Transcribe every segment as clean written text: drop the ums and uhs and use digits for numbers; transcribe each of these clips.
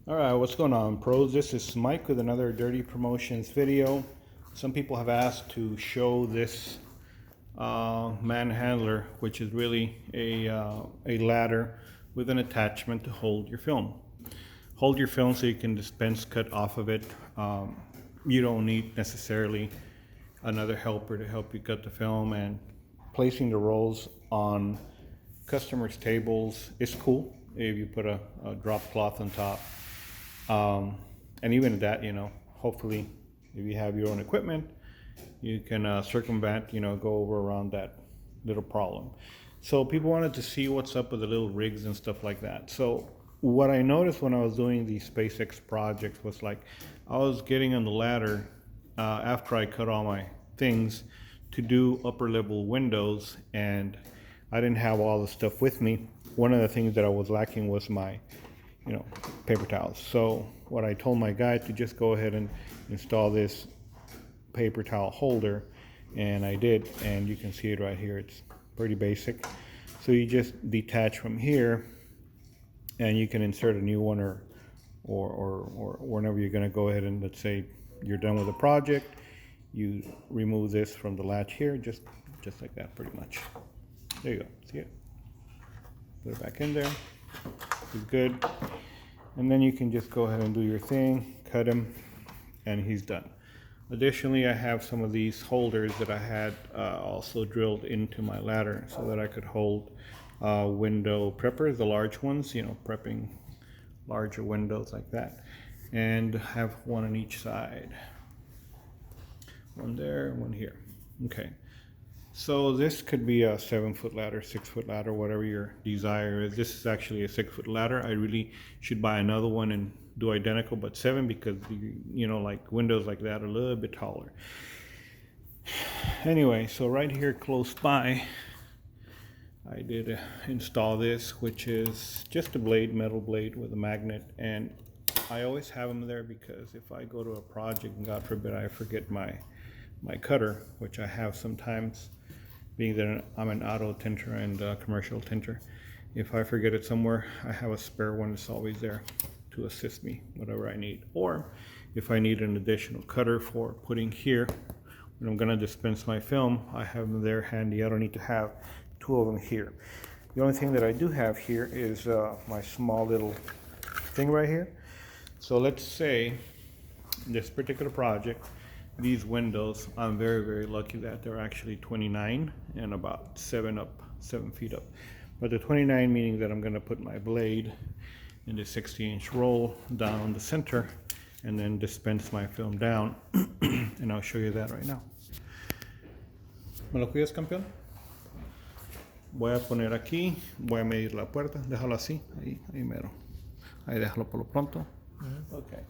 Alright, what's going on, pros? This is Mike with another Dirty Promotions video. Some people have asked to show this manhandler, which is really a ladder with an attachment to hold your film. Hold your film so you can dispense cut off of it. You don't need necessarily another helper to help you cut the film, and placing the rolls on customers' tables is cool if you put a drop cloth on top. And even at that, hopefully if you have your own equipment, you can circumvent, go over around that little problem. So people wanted to see what's up with the little rigs and stuff like that. So what I noticed when I was doing these SpaceX projects was like, I was getting on the ladder after I cut all my things to do upper level windows, and I didn't have all the stuff with me. One of the things that I was lacking was my paper towels. So what I told my guy to just go ahead and install this paper towel holder, and I did, and you can see it right here. It's pretty basic. So you just detach from here, and you can insert a new one, or whenever you're going to go ahead and, let's say you're done with the project, you remove this from the latch here, just like that, pretty much. There you go. See it? Put it back in there. It's good. And then you can just go ahead and do your thing, cut him, and he's done. Additionally, I have some of these holders that I had also drilled into my ladder so that I could hold window preppers, the large ones, prepping larger windows like that. And have one on each side. One there, one here. Okay. So this could be a 7-foot ladder, 6-foot ladder, whatever your desire is. This is actually a 6-foot ladder. I really should buy another one and do identical, but 7, because like windows like that are a little bit taller. Anyway, so right here close by, I did install this, which is just a blade, metal blade with a magnet, and I always have them there because if I go to a project and God forbid I forget my cutter, which I have sometimes, being that I'm an auto tinter and commercial tinter. If I forget it somewhere, I have a spare one that's always there to assist me, whatever I need. Or if I need an additional cutter for putting here, when I'm gonna dispense my film, I have them there handy. I don't need to have 2 of them here. The only thing that I do have here is my small little thing right here. So let's say this particular project, these windows, I'm very, very lucky that they're actually 29 and about 7 feet up. But the 29 meaning that I'm going to put my blade in the 60-inch roll down the center and then dispense my film down. And I'll show you that right now. ¿Me lo cuidas, campeón? Voy a poner aquí, voy a medir la puerta, déjalo así, ahí mero. Ahí déjalo por lo pronto. Okay.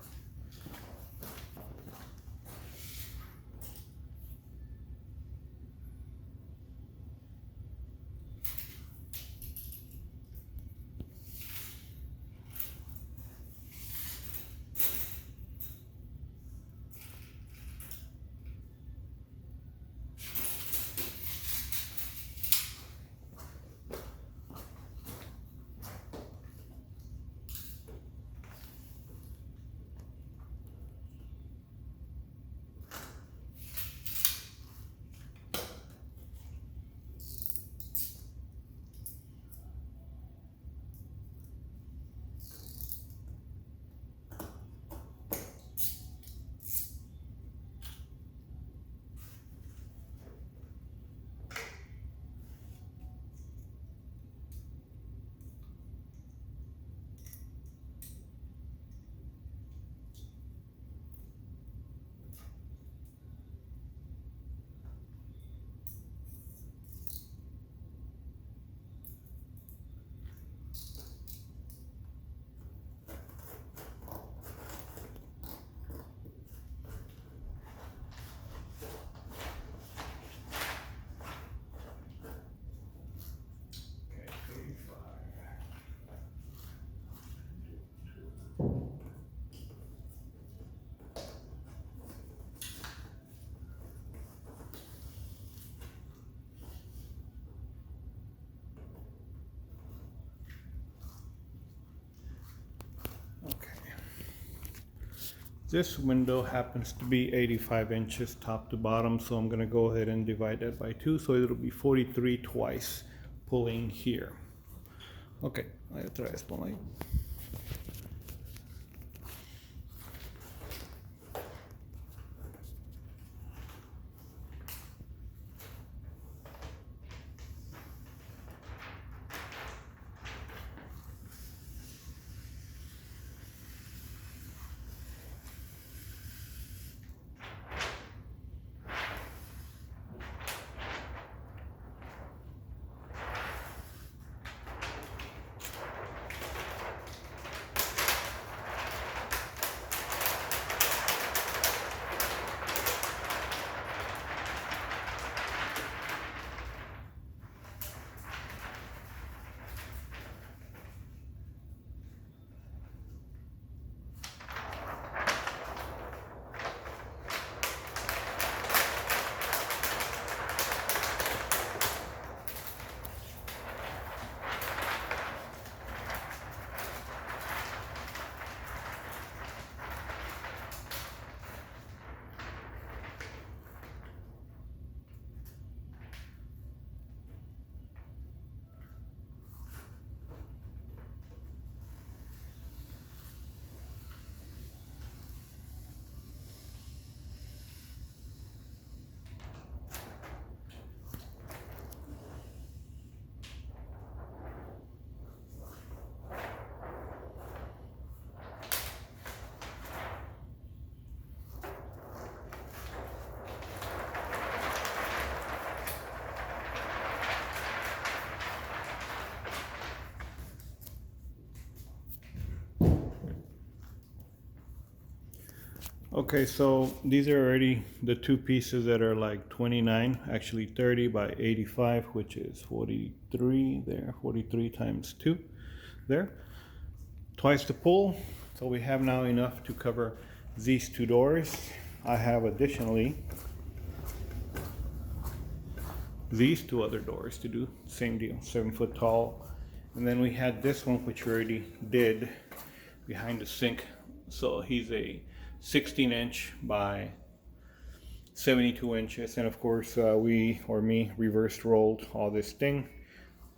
This window happens to be 85 inches top to bottom, so I'm going to go ahead and divide that by 2, so it'll be 43 twice pulling here. Ok, aí atrás, vamos aí. Okay, so these are already the two pieces that are like 29, actually 30 by 85, which is 43 there, 43 times 2 there. Twice the pull, so we have now enough to cover these two doors. I have additionally these two other doors to do, same deal, 7 foot tall. And then we had this one, which we already did behind the sink. So he's a 16-inch by 72 inches, and of course me reverse rolled all this thing,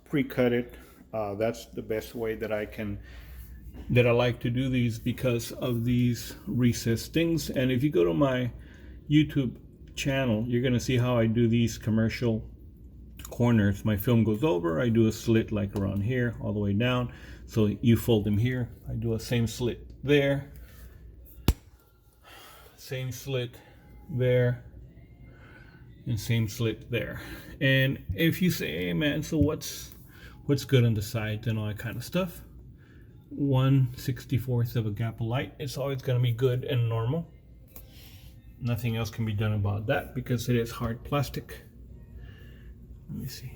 pre-cut it. That's the best way that I like to do these because of these recessed things. And if you go to my YouTube channel, you're gonna see how I do these commercial corners. My film goes over, I do a slit like around here all the way down, so you fold them here. I do a same slit there, same slit there, and same slit there. And if you say, hey man, so what's good on the sides and all that kind of stuff, 1/64 of a gap of light, it's always going to be good and normal. Nothing else can be done about that because it is hard plastic. Let me see,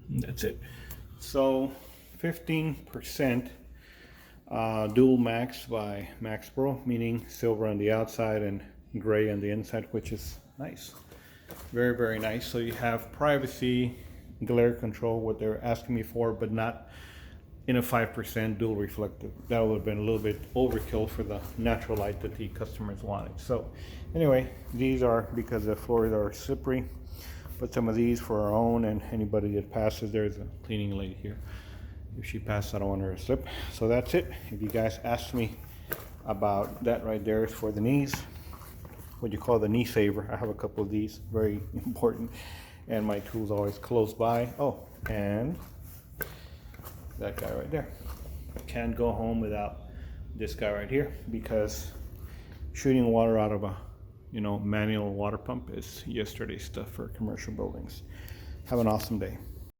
that's it. So 15% dual max by Max Pro, meaning silver on the outside and gray on the inside, which is nice, very, very nice. So you have privacy, glare control, what they're asking me for, but not in a 5% dual reflective. That would have been a little bit overkill for the natural light that the customers wanted. So anyway, these are, because the floors are slippery, but some of these for our own and anybody that passes. There's a cleaning lady here. If she passes, I don't want her to slip. So that's it. If you guys ask me about that right there, is for the knees, what you call the knee saver. I have a couple of these, very important, and my tool's always close by. Oh, and that guy right there. Can't go home without this guy right here, because shooting water out of a manual water pump is yesterday's stuff for commercial buildings. Have an awesome day.